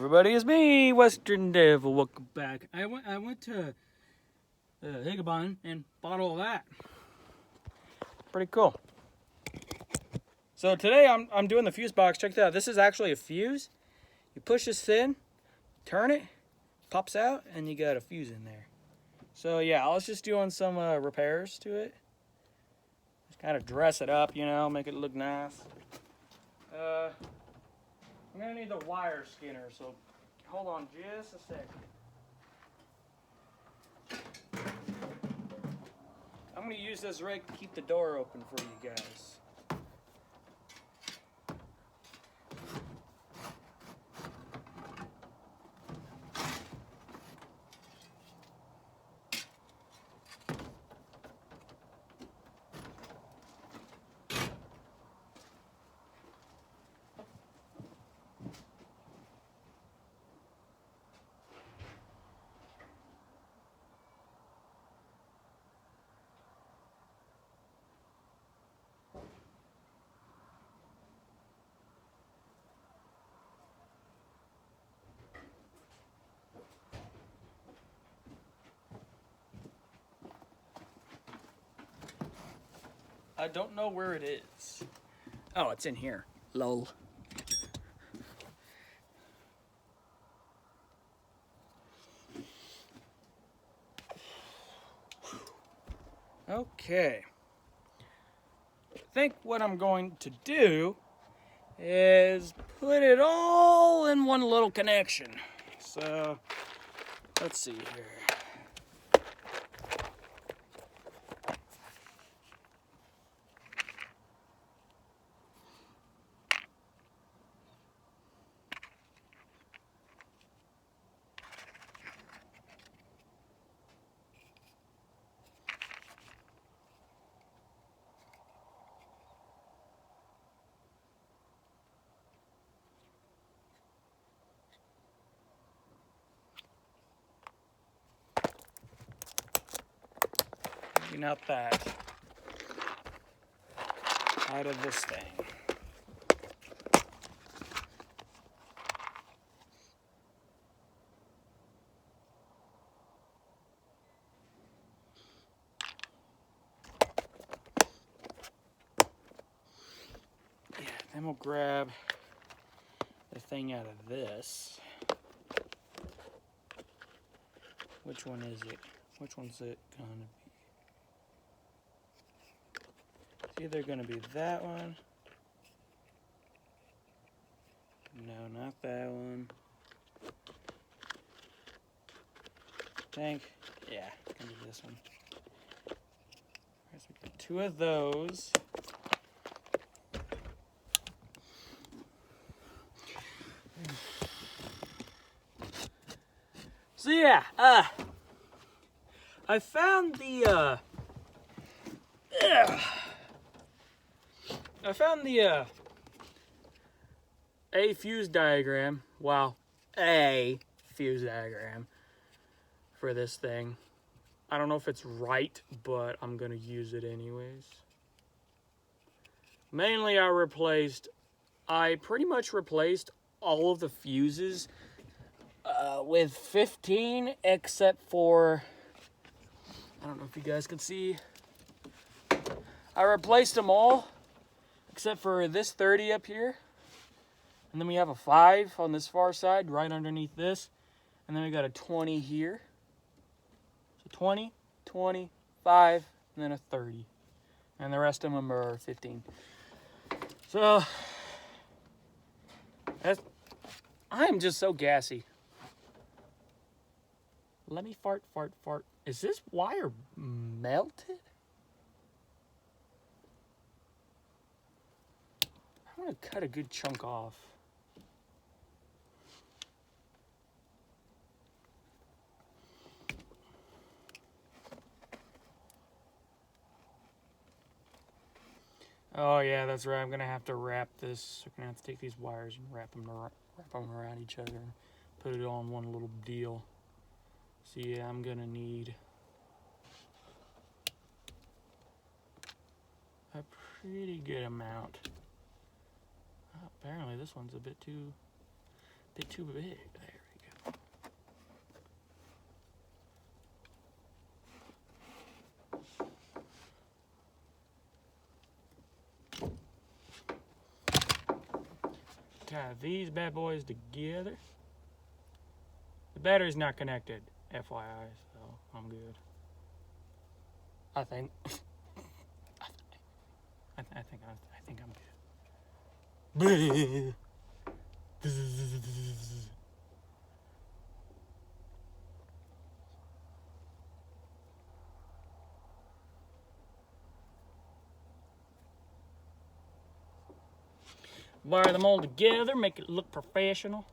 everybody, it's me, Western Devil. Welcome back. I went to Higabon and bought all that. Pretty cool. So today I'm doing the fuse box. Check that out. This is actually a fuse. You push this in, turn it, pops out, and you got a fuse in there. So yeah, I was just doing some repairs to it. Just kind of dress it up, you know, make it look nice. I'm gonna need the wire skinner, so hold on just a second. I'm gonna use this rake to keep the door open for you guys. I don't know where it is. Oh, it's in here. Lol. Okay. I think what I'm going to do is put it all in one little connection. So, let's see here. Taking out that out of this thing. Yeah, then we'll grab the thing out of this. Which one is it? Which one's it gonna be? It's either gonna be that one. No, not that one. Think, yeah, it's gonna be this one. Alright, so we got two of those. So yeah, I found the a fuse diagram. Wow, a fuse diagram for this thing. I don't know if it's right, but I'm gonna use it anyways. Mainly I pretty much replaced all of the fuses with 15, except for, I don't know if you guys can see, I replaced them all except for this 30 up here, and then we have a 5 on this far side right underneath this, and then we got a 20 here. So 20, 20, 5, and then a 30, and the rest of them are 15. So I'm just so gassy. Let me fart. Is this wire melted? I'm gonna cut a good chunk off. Oh yeah, that's right. I'm gonna have to wrap this. We're gonna have to take these wires and wrap them around each other and put it all in one little deal. So yeah, I'm gonna need a pretty good amount. Oh, apparently this one's a bit too bit too big. There we go. Tie these bad boys together. The battery's not connected, FYI, so I'm good. I think. I think I'm good. Wire them all together, make it look professional.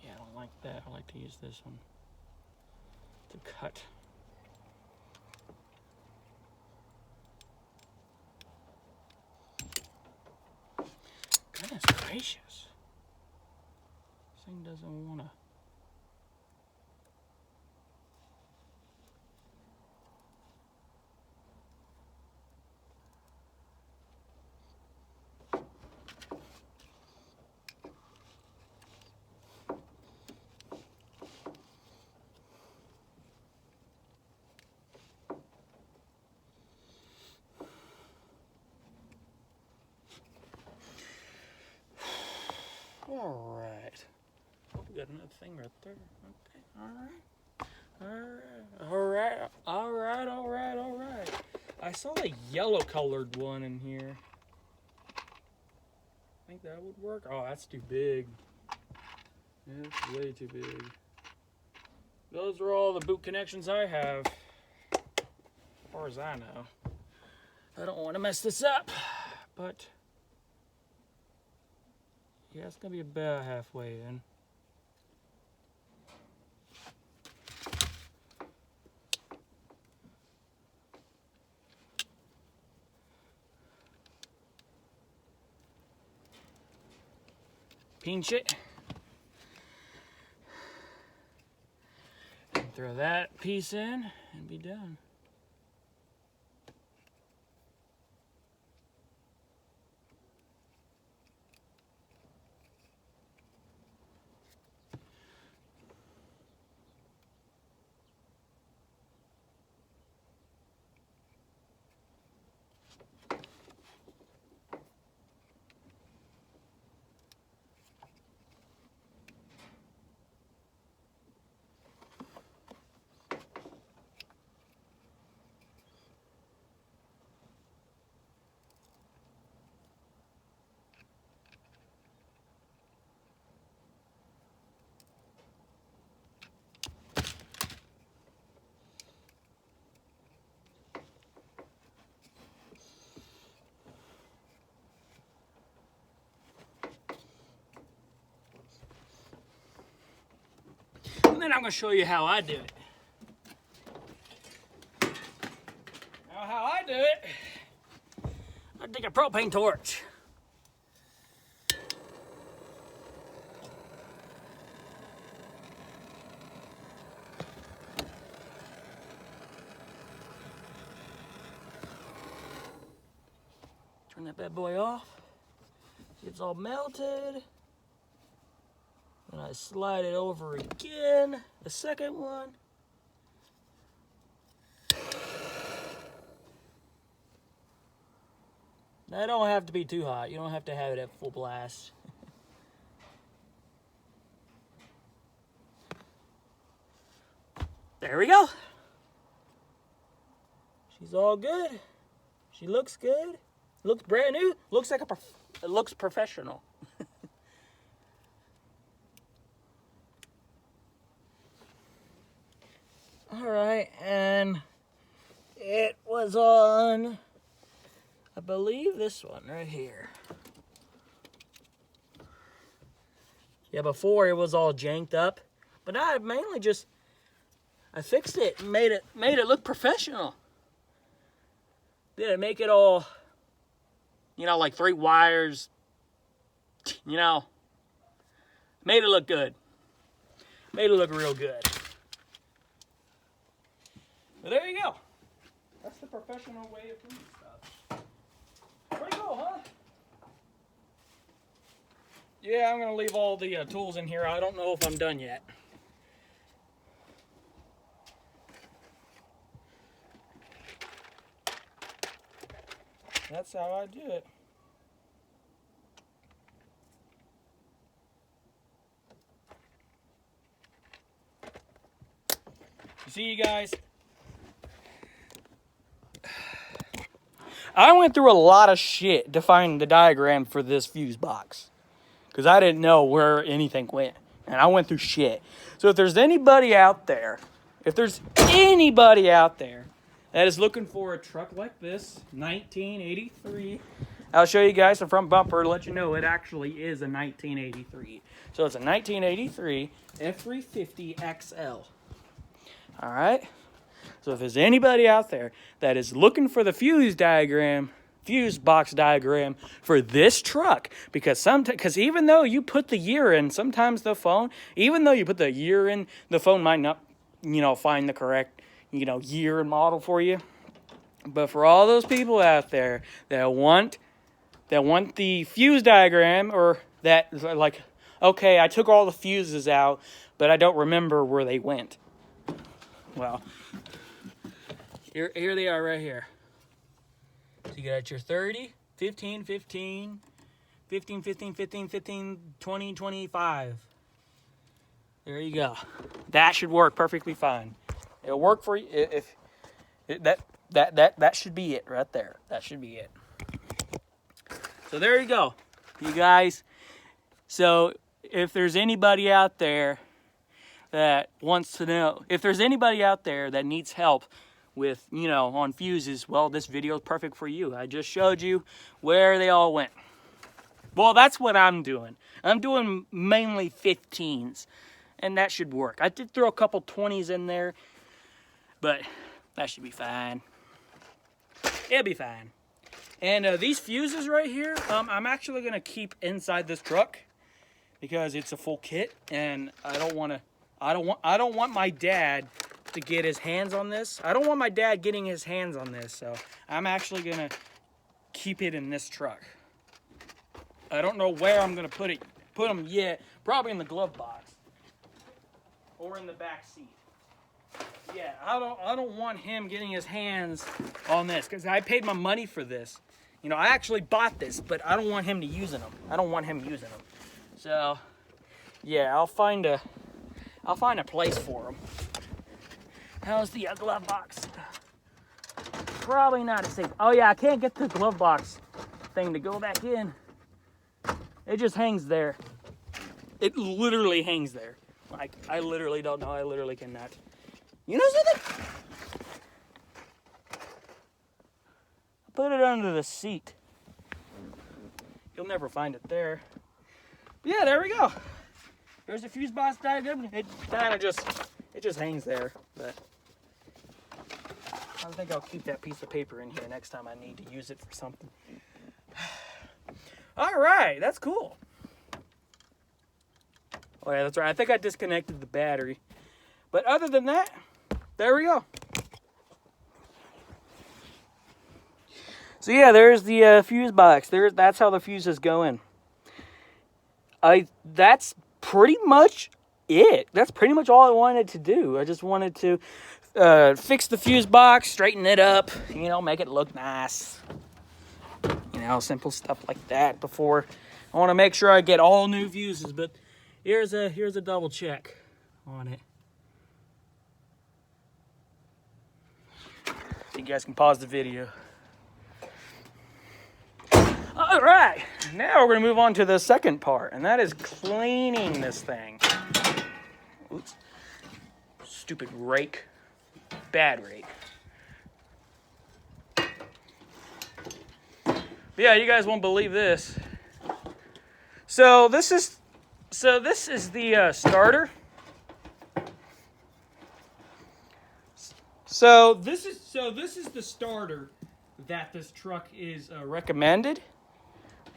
Yeah, I don't like that. I like to use this one to cut. Goodness gracious. This thing doesn't want to. All right. Oh, we got another thing right there. Okay. All right. I saw a yellow colored one in here. I think that would work. Oh, that's too big. Yeah, it's way too big. Those are all the boot connections I have, as far as I know. I don't want to mess this up, but yeah, it's gonna be about halfway in. Pinch it. And throw that piece in and be done. And then I'm going to show you how I do it. Now, how I do it, I take a propane torch. Turn that bad boy off. It's all melted. And I slide it over again, the second one. Now, it don't have to be too hot. You don't have to have it at full blast. There we go. She's all good. She looks good. Looks brand new. Looks like it looks professional. All right, and it was on, I believe, this one right here. Yeah, before it was all janked up, but I mainly just I fixed it and made it look professional. Did it make it all, you know, like 3 wires, you know, made it look good. Made it look real good. But there you go. That's the professional way of doing stuff. Pretty cool, huh? Yeah, I'm gonna leave all the tools in here. I don't know if I'm done yet. That's how I do it. You see, you guys, I went through a lot of shit to find the diagram for this fuse box because I didn't know where anything went, and I went through shit. So if there's anybody out there, that is looking for a truck like this, 1983, I'll show you guys the front bumper to let you know it actually is a 1983. So it's a 1983 F350 XL. All right. So if there's anybody out there that is looking for the fuse box diagram for this truck, because even though you put the year in, sometimes the phone, the phone might not, find the correct, year and model for you. But for all those people out there that want the fuse diagram, or that like, okay, I took all the fuses out, but I don't remember where they went. Well, here they are right here. So you got your 30, 15, 15, 15, 15, 15, 15, 20, 25. There you go. That should work perfectly fine. It'll work for you if that should be it right there. That should be it. So there you go, you guys. So if there's anybody out there that wants to know, if there's anybody out there that needs help with, on fuses, well, this video is perfect for you. I just showed you where they all went. Well, that's what I'm doing. I'm doing mainly 15s, and that should work. I did throw a couple 20s in there, but that should be fine. It'll be fine. And these fuses right here, I'm actually gonna keep inside this truck because it's a full kit, and I don't want my dad to get his hands on this. I don't want my dad getting his hands on this, so I'm actually gonna keep it in this truck. I don't know where I'm gonna put them yet. Probably in the glove box or in the back seat. Yeah, I don't want him getting his hands on this because I paid my money for this. I actually bought this, but I don't want him using them. I don't want him using them. So, yeah, I'll find a place for him. How's the glove box? Probably not as safe. Oh yeah, I can't get the glove box thing to go back in. It just hangs there. It literally hangs there. Like, I literally don't know. I literally cannot. You know something? Put it under the seat. You'll never find it there. But yeah, there we go. There's a fuse box diagram. It just hangs there. But I think I'll keep that piece of paper in here next time I need to use it for something. All right, that's cool. Oh yeah, that's right. I think I disconnected the battery. But other than that, there we go. So yeah, there's the fuse box. That's how the fuses go in. That's pretty much it. That's pretty much all I wanted to do. I just wanted to fix the fuse box, straighten it up, make it look nice. Simple stuff like that. Before I want to make sure I get all new fuses, but here's a double check on it. So you guys can pause the video. All right, now we're going to move on to the second part, and that is cleaning this thing. Oops. Stupid rake. Bad rake. But yeah, you guys won't believe this. So this is the starter. So this is the starter that this truck is recommended.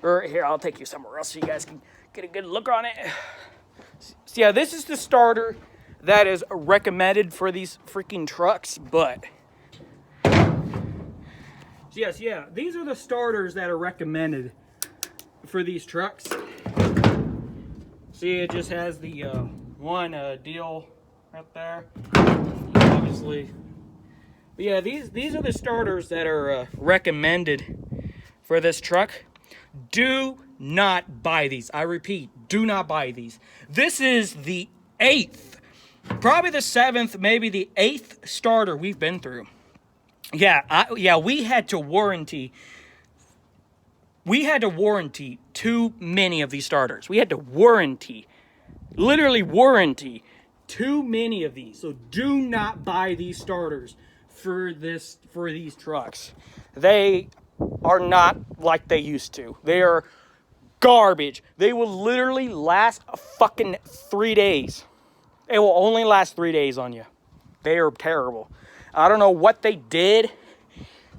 Or here, I'll take you somewhere else so you guys can get a good look on it. So yeah, this is the starter that is recommended for these freaking trucks, but So yes, yeah, these are the starters that are recommended for these trucks. See, it just has the one deal right there, obviously. But yeah, these are the starters that are recommended for this truck. Do not buy these. I repeat, do not buy these. This is the 8th, probably the 7th, maybe the 8th starter we've been through. Yeah, we had to warranty. We had to warranty too many of these starters. We had to warranty, literally warranty, too many of these. So do not buy these starters for these trucks. They are not like they used to. They are garbage. They will literally last a fucking 3 days. It will only last 3 days on you. They are terrible. I don't know what they did.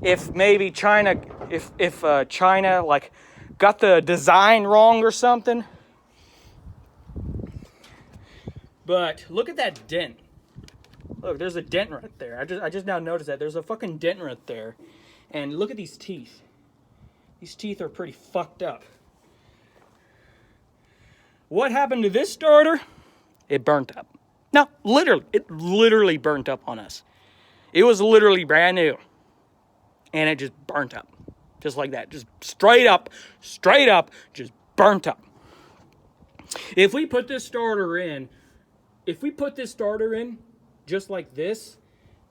If maybe China, if China like got the design wrong or something. But look at that dent. Look, there's a dent right there. I just now noticed that there's a fucking dent right there. And look at these teeth. These teeth are pretty fucked up. What happened to this starter? It burnt up. No, literally, it literally burnt up on us. It was literally brand new. And it just burnt up. Just like that. Just straight up, just burnt up. If we put this starter in, just like this,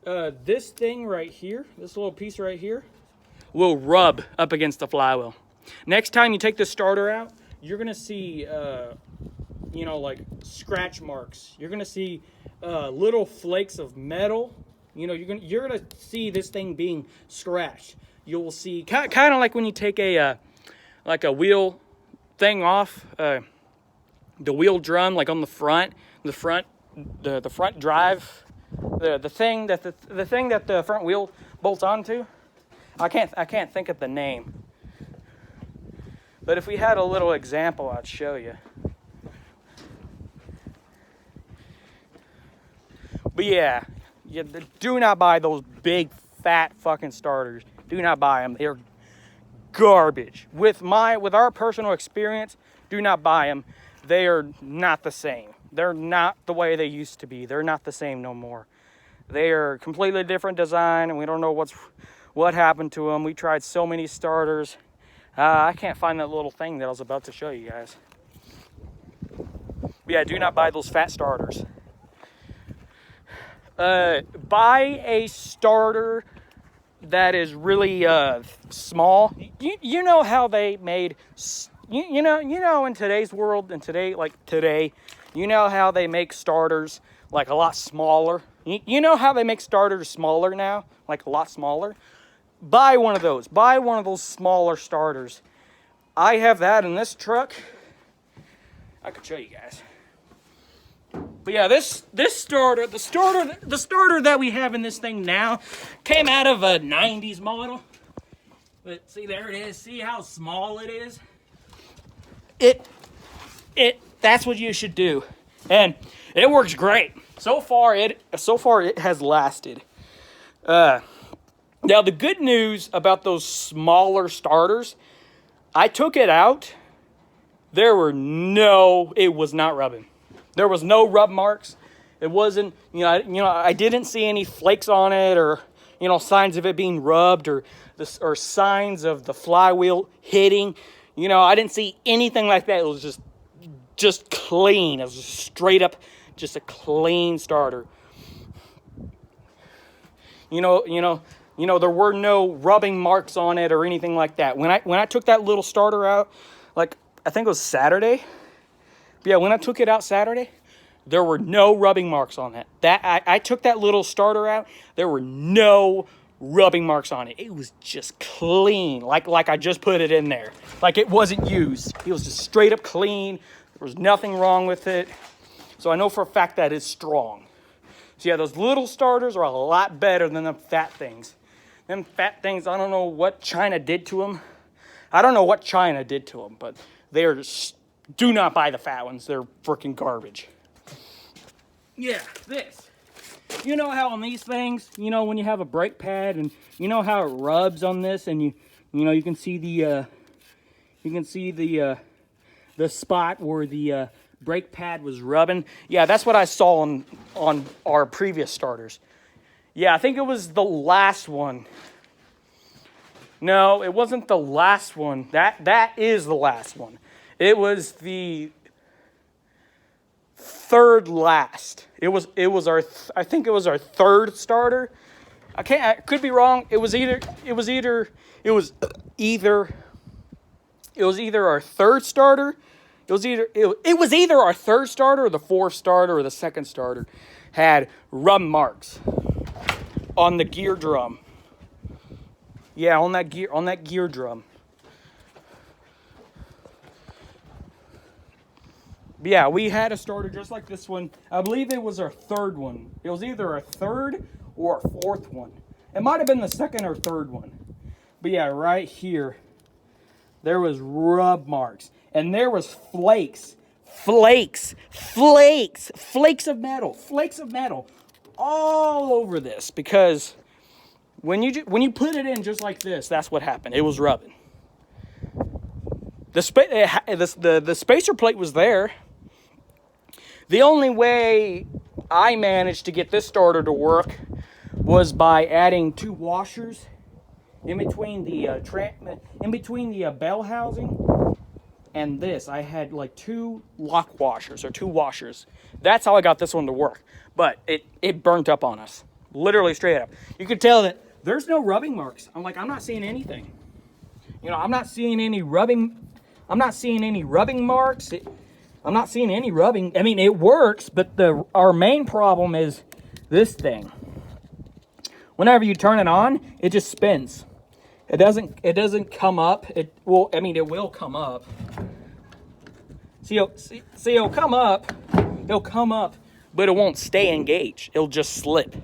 this thing right here, this little piece right here, will rub up against the flywheel. Next time you take the starter out, you're gonna see, you know, like scratch marks. You're gonna see little flakes of metal. You know, you're gonna see this thing being scratched. You will see kind of like when you take a like a wheel thing off, the wheel drum, like on the front drive, the thing that the front wheel bolts onto. I can't think of the name. But if we had a little example, I'd show you. But yeah, do not buy those big fat fucking starters. Do not buy them. They're garbage. With our personal experience, do not buy them. They are not the same. They're not the way they used to be. They're not the same no more. They are completely different design, and we don't know what happened to them. We tried so many starters. I can't find that little thing that I was about to show you guys. But yeah, do not buy those fat starters. Buy a starter that is really small. You know how they made, you know in today's world, today, you know how they make starters like a lot smaller. You know how they make starters smaller now, like a lot smaller. Buy one of those. Buy one of those smaller starters. I have that in this truck. I could show you guys. But yeah, this starter, the starter that we have in this thing now came out of a 90s model. But see, there it is. See how small it is? That's what you should do. And it works great. So far it has lasted. Now the good news about those smaller starters, I took it out. It was not rubbing. There was no rub marks. It wasn't, I didn't see any flakes on it or, signs of it being rubbed or signs of the flywheel hitting. I didn't see anything like that. It was just clean. It was just straight up, just a clean starter. There were no rubbing marks on it or anything like that. When I took that little starter out, like I think it was Saturday. But yeah, when I took it out Saturday, there were no rubbing marks on it. I took that little starter out. There were no rubbing marks on it. It was just clean, like I just put it in there, like it wasn't used. It was just straight up clean. There was nothing wrong with it. So I know for a fact that it's strong. So yeah, those little starters are a lot better than the fat things. Them fat things, I don't know what China did to them. I don't know what China did to them, but they're just, do not buy the fat ones. They're freaking garbage. Yeah, this. You know how on these things, you know, when you have a brake pad and you know how it rubs on this, and you know, you can see the the spot where the brake pad was rubbing. Yeah, that's what I saw on our previous starters. Yeah, I think it was the last one. No, it wasn't the last one. That is the last one. It was the third last. It was I think it was our third starter. I could be wrong. It was either our third starter. It was either our third starter or the fourth starter or the second starter had rub marks on the gear drum. Yeah, on that gear drum. But yeah, we had a starter just like this one. I believe it was our third one. It was either our third or our fourth one. It might have been the second or third one. But yeah, right here, there was rub marks. And there was flakes of metal all over this. Because when you put it in just like this, that's what happened. It was rubbing. The spacer plate was there. The only way I managed to get this starter to work was by adding 2 washers in between the bell housing and this. I had like 2 lock washers or 2 washers. That's how I got this one to work. But it burnt up on us, literally straight up. You could tell that there's no rubbing marks. I'm not seeing anything. You know, I'm not seeing any rubbing marks. I'm not seeing any rubbing. I mean, it works, but our main problem is this thing. Whenever you turn it on, it just spins. It doesn't come up. It will come up. See, it'll come up. It'll come up, but it won't stay engaged. It'll just slip.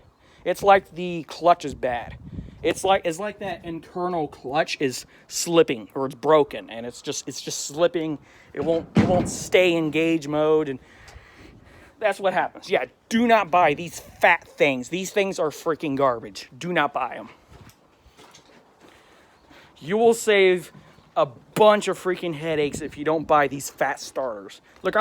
It's like the clutch is bad. It's like that internal clutch is slipping or it's broken and it's just slipping. It won't stay in gauge mode, and that's what happens. Yeah, do not buy these fat things. These things are freaking garbage. Do not buy them. You will save a bunch of freaking headaches if you don't buy these fat starters. Look,